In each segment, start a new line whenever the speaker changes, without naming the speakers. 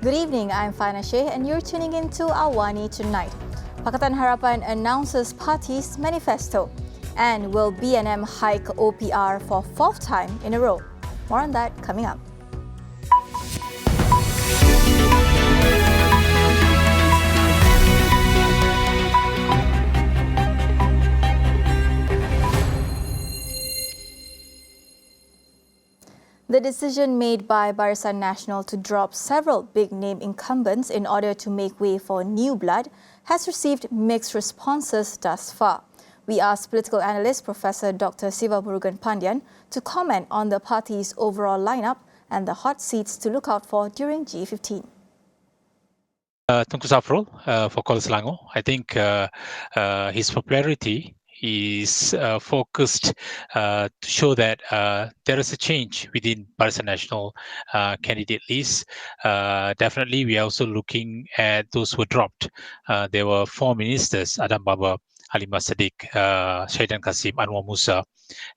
Good evening, I'm Fana Sheikh and you're tuning in to AWANI tonight. Pakatan Harapan announces party's manifesto, and will BNM hike OPR for fourth time in a row? More on that coming up. The decision made by Barisan Nasional to drop several big-name incumbents in order to make way for new blood has received mixed responses thus far. We asked political analyst Professor Dr. Siva Murugan Pandian to comment on the party's overall lineup and the hot seats to look out for during G15.
Tunku Safrul for Kuala Selangor. I think his popularity is focused to show that there is a change within Barisan Nasional candidate list. Definitely, we are also looking at those who were dropped. There were 4 ministers, Adam Baba, Halimah Sadiq, Shaidan Kasim, Anwar Musa,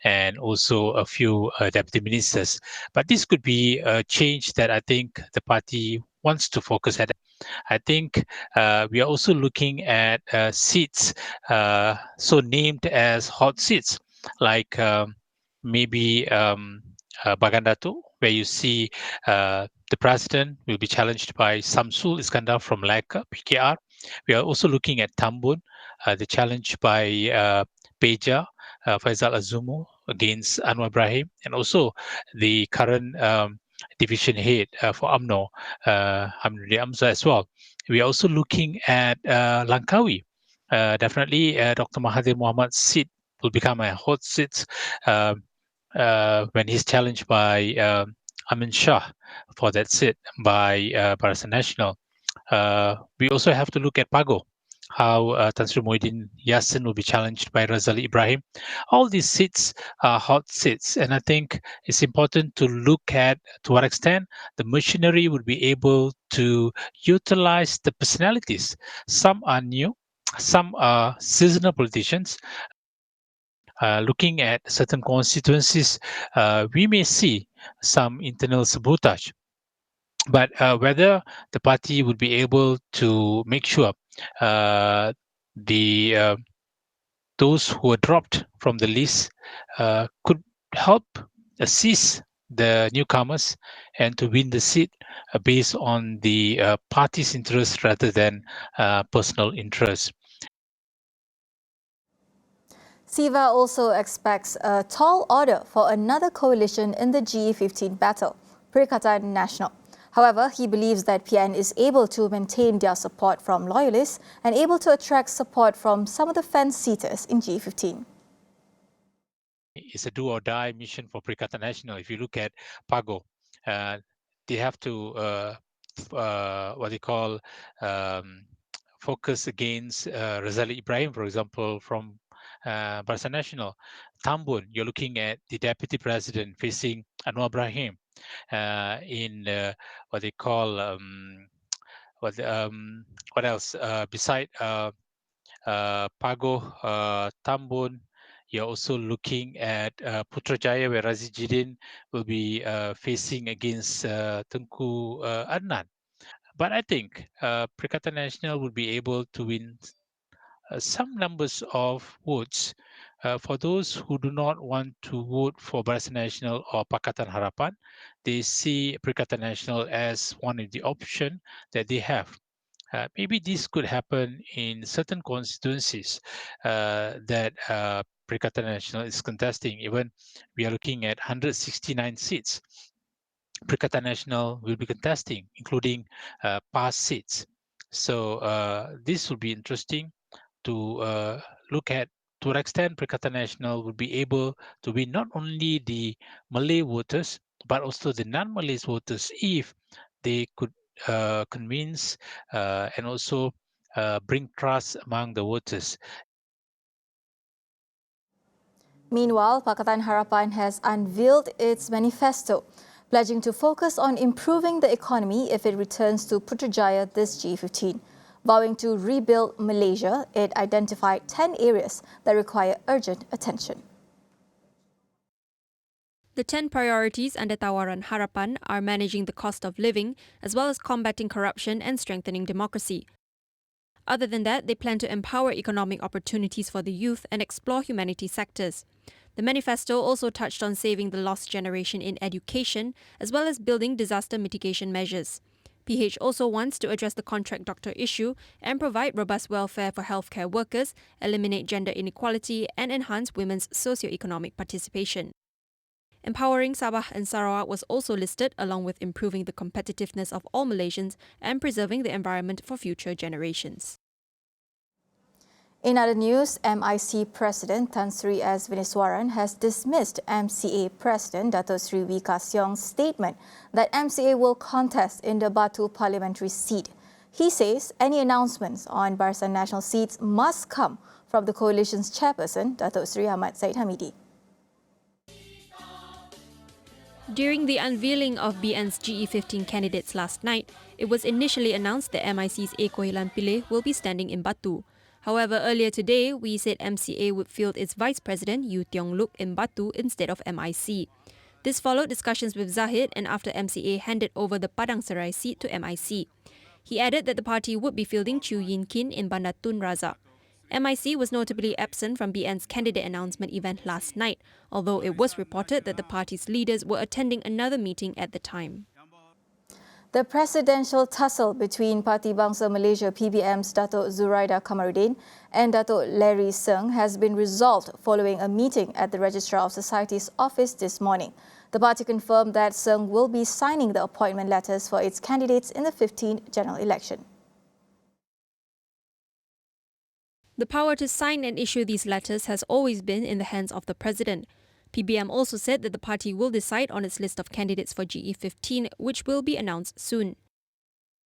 and also a few deputy ministers. But this could be a change that I think the party wants to focus at. I think we are also looking at seats so named as hot seats, like maybe Bagandatu, where you see the president will be challenged by Samsul Iskandar from Melaka, PKR. We are also looking at Tambun, the challenge by Peja, Faisal Azumu against Anwar Ibrahim, and also the current division head for UMNO, Hamdulillah Amza as well. We are also looking at Langkawi. Definitely, Dr. Mahathir Mohamad's seat will become a hot seat when he's challenged by Amin Shah for that seat by Barisan Nasional. We also have to look at Pago, how Tan Sri Muhyiddin Yassin will be challenged by Razali Ibrahim. All these seats are hot seats, and I think it's important to look at to what extent the machinery would be able to utilize the personalities. Some are new, some are seasonal politicians. Looking at certain constituencies, we may see some internal sabotage. But whether the party would be able to make sure the those who were dropped from the list could help assist the newcomers and to win the seat based on the party's interest rather than personal interest.
Siva also expects a tall order for another coalition in the G15 battle, Perikatan Nasional. However, he believes that PN is able to maintain their support from loyalists and able to attract support from some of the fence-seaters in G15.
It's a do-or-die mission for Perikatan Nasional. If you look at Pago, they have to what they call focus against Razali Ibrahim, for example, from Barisan Nasional. Tambun, you're looking at the deputy president facing Anwar Ibrahim in what they call what else beside Pago, Tambun. You're also looking at Putrajaya, where Razi Jidin will be facing against Tengku Adnan. But I think Perikatan Nasional would be able to win some numbers of votes for those who do not want to vote for Barisan Nasional or Pakatan Harapan. They see Perikatan Nasional as one of the options that they have. Maybe this could happen in certain constituencies that Perikatan Nasional is contesting. Even we are looking at 169 seats. Perikatan Nasional will be contesting, including past seats. So this will be interesting to look at to what extent Perikatan Nasional will be able to win not only the Malay voters, but also the non-Malay voters if they could convince and also bring trust among the voters.
Meanwhile, Pakatan Harapan has unveiled its manifesto, pledging to focus on improving the economy if it returns to Putrajaya this G15. Vowing to rebuild Malaysia, it identified 10 areas that require urgent attention.
The 10 priorities under Tawaran Harapan are managing the cost of living, as well as combating corruption and strengthening democracy. Other than that, they plan to empower economic opportunities for the youth and explore humanities sectors. The manifesto also touched on saving the lost generation in education, as well as building disaster mitigation measures. PH also wants to address the contract doctor issue and provide robust welfare for healthcare workers, eliminate gender inequality, and enhance women's socio-economic participation. Empowering Sabah and Sarawak was also listed, along with improving the competitiveness of all Malaysians and preserving the environment for future generations.
In other news, MIC President Tan Sri S. Vineswaran has dismissed MCA President Dato Sri Wee Ka Siong's statement that MCA will contest in the Batu parliamentary seat. He says any announcements on Barisan Nasional seats must come from the coalition's chairperson, Dato Sri Ahmad Zahid Hamidi.
During the unveiling of BN's GE15 candidates last night, it was initially announced that MIC's Eko Hilan Pileh will be standing in Batu. However, earlier today, we said MCA would field its Vice President Yu Tiong Luk in Batu instead of MIC. This followed discussions with Zahid and after MCA handed over the Padang Serai seat to MIC. He added that the party would be fielding Chew Yin Kin in Bandar Tun Razak. MIC was notably absent from BN's candidate announcement event last night, although it was reported that the party's leaders were attending another meeting at the time.
The presidential tussle between Parti Bangsa Malaysia PBM's Dato' Zuraida Kamaruddin and Dato' Larry Seng has been resolved following a meeting at the Registrar of Societies office this morning. The party confirmed that Seng will be signing the appointment letters for its candidates in the 15th general election.
The power to sign and issue these letters has always been in the hands of the president. PBM also said that the party will decide on its list of candidates for GE15, which will be announced soon.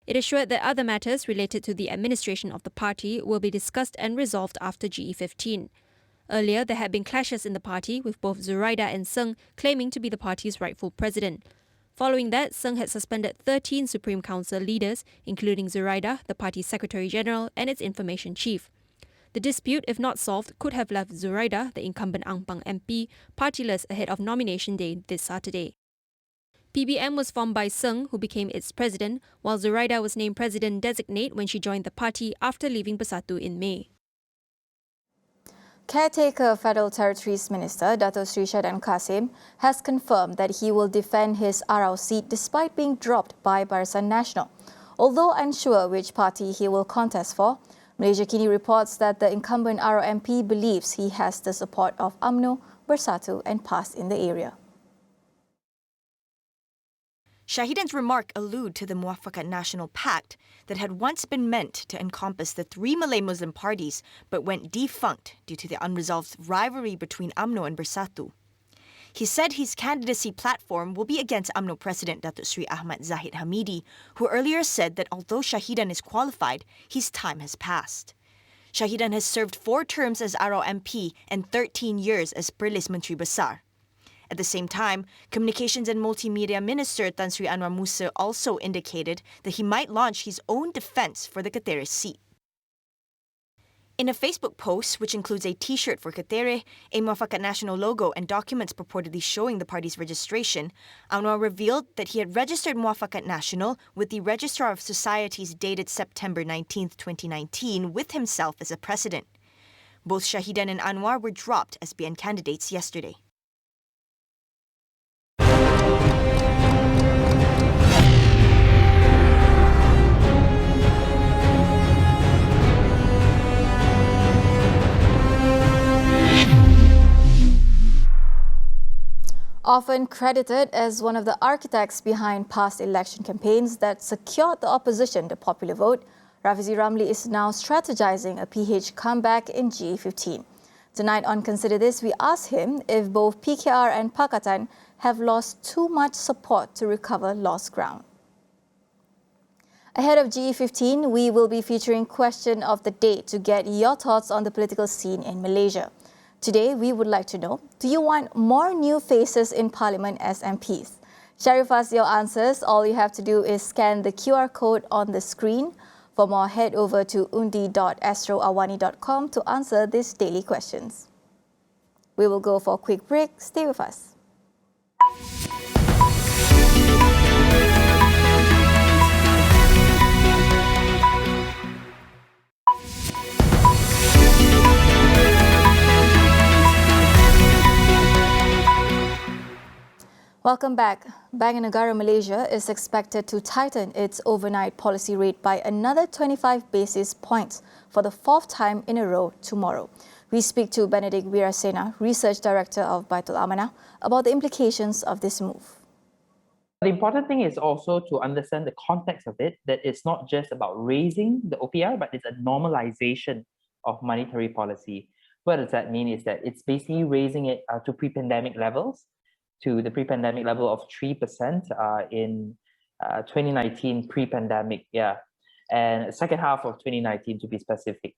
It assured that other matters related to the administration of the party will be discussed and resolved after GE15. Earlier, there had been clashes in the party, with both Zuraida and Seng claiming to be the party's rightful president. Following that, Seng had suspended 13 Supreme Council leaders, including Zuraida, the party's Secretary-General, and its information chief. The dispute, if not solved, could have left Zuraida, the incumbent Angpang MP, partyless ahead of nomination day this Saturday. PBM was formed by Seng, who became its president, while Zuraida was named president-designate when she joined the party after leaving Bersatu in May.
Caretaker Federal Territories Minister Dato Sri Shahdan Kasim has confirmed that he will defend his Arau seat despite being dropped by Barisan Nasional. Although unsure which party he will contest for, Malaysia Kini reports that the incumbent Arau MP believes he has the support of UMNO, Bersatu and PAS in the area.
Shahidan's remark allude to the Muafakat Nasional Pact that had once been meant to encompass the three Malay Muslim parties but went defunct due to the unresolved rivalry between UMNO and Bersatu. He said his candidacy platform will be against UMNO President Datuk Sri Ahmad Zahid Hamidi, who earlier said that although Shahidan is qualified, his time has passed. Shahidan has served 4 terms as Arau MP and 13 years as Perlis Menteri Besar. At the same time, Communications and Multimedia Minister Tan Sri Anwar Musa also indicated that he might launch his own defence for the Ketere seat. In a Facebook post, which includes a T-shirt for Ketere, a Muafakat Nasional logo and documents purportedly showing the party's registration, Anwar revealed that he had registered Muafakat Nasional with the Registrar of Societies dated September 19, 2019, with himself as a precedent. Both Shahidan and Anwar were dropped as BN candidates yesterday.
Often credited as one of the architects behind past election campaigns that secured the opposition the popular vote, Rafizi Ramli is now strategizing a PH comeback in G15. Tonight on Consider This, we ask him if both PKR and Pakatan have lost too much support to recover lost ground. Ahead of G15, we will be featuring Question of the Day to get your thoughts on the political scene in Malaysia. Today, we would like to know, do you want more new faces in Parliament as MPs? Share with us your answers. All you have to do is scan the QR code on the screen. For more, head over to undi.astroawani.com to answer these daily questions. We will go for a quick break. Stay with us. Welcome back. Bank Negara Malaysia is expected to tighten its overnight policy rate by another 25 basis points for the fourth time in a row tomorrow. We speak to Benedict Wirasena, Research Director of Baitul Amanah, about the implications of this move.
The important thing is also to understand the context of it, that it's not just about raising the OPR, but it's a normalization of monetary policy. What does that mean? Is that it's basically raising it to pre-pandemic levels, to the pre-pandemic level of 3% in 2019 pre-pandemic, and second half of 2019 to be specific.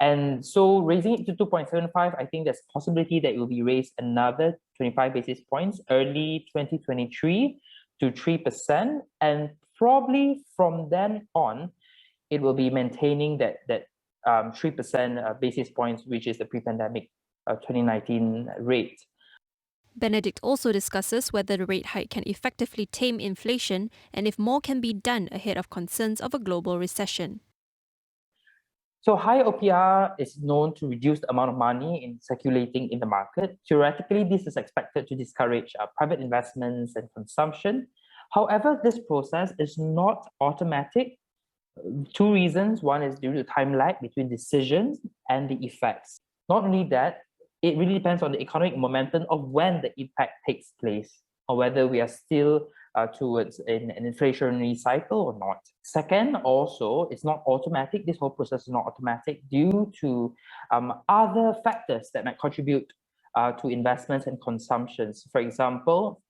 And so raising it to 2.75, I think there's a possibility that it will be raised another 25 basis points early 2023 to 3%, and probably from then on, it will be maintaining that 3% basis points, which is the pre-pandemic 2019 rate.
Benedict also discusses whether the rate hike can effectively tame inflation and if more can be done ahead of concerns of a global recession.
So high OPR is known to reduce the amount of money in circulating in the market. Theoretically, this is expected to discourage private investments and consumption. However, this process is not automatic. Two reasons. One is due to time lag between decisions and the effects. Not only that, it really depends on the economic momentum of when the impact takes place, or whether we are still towards an inflationary cycle or not. Second, also, it's not automatic. This whole process is not automatic due to other factors that might contribute to investments and consumptions. For example,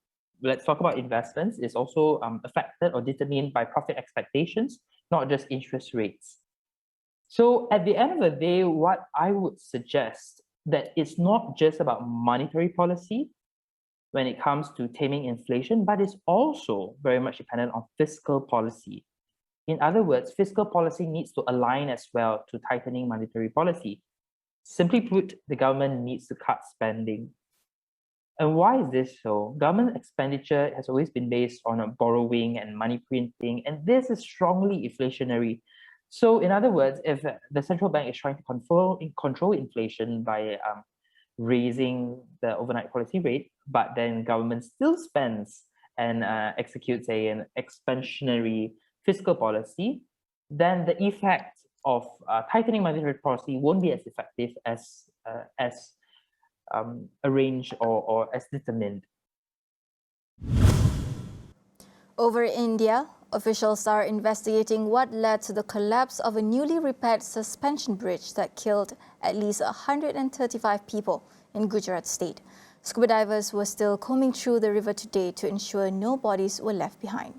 let's talk about investments. It's also affected or determined by profit expectations, not just interest rates. So at the end of the day, what I would suggest that it's not just about monetary policy when it comes to taming inflation, but it's also very much dependent on fiscal policy. In other words, fiscal policy needs to align as well to tightening monetary policy. Simply put, the government needs to cut spending. And why is this so? Government expenditure has always been based on borrowing and money printing, and this is strongly inflationary. So in other words, if the central bank is trying to control inflation by raising the overnight policy rate, but then government still spends and executes an expansionary fiscal policy, then the effect of tightening monetary policy won't be as effective as arranged or as determined.
Over India, officials are investigating what led to the collapse of a newly repaired suspension bridge that killed at least 135 people in Gujarat state. Scuba divers were still combing through the river today to ensure no bodies were left behind.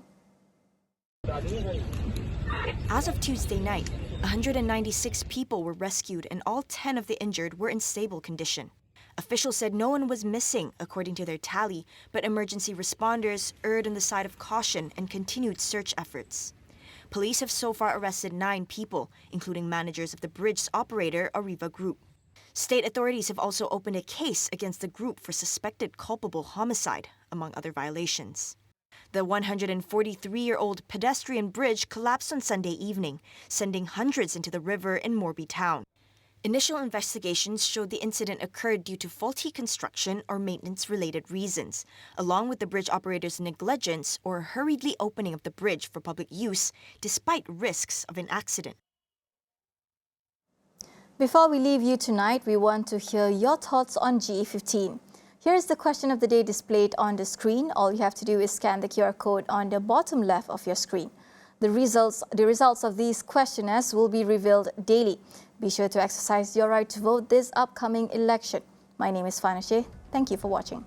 As of Tuesday night, 196 people were rescued and all 10 of the injured were in stable condition. Officials said no one was missing, according to their tally, but emergency responders erred on the side of caution and continued search efforts. Police have so far arrested 9 people, including managers of the bridge's operator, Arriva Group. State authorities have also opened a case against the group for suspected culpable homicide, among other violations. The 143-year-old pedestrian bridge collapsed on Sunday evening, sending hundreds into the river in Morbi town. Initial investigations showed the incident occurred due to faulty construction or maintenance-related reasons, along with the bridge operator's negligence or hurriedly opening of the bridge for public use, despite risks of an accident.
Before we leave you tonight, we want to hear your thoughts on GE15. Here is the question of the day displayed on the screen. All you have to do is scan the QR code on the bottom left of your screen. The results of these questionnaires will be revealed daily. Be sure to exercise your right to vote this upcoming election. My name is Fanashe. Thank you for watching.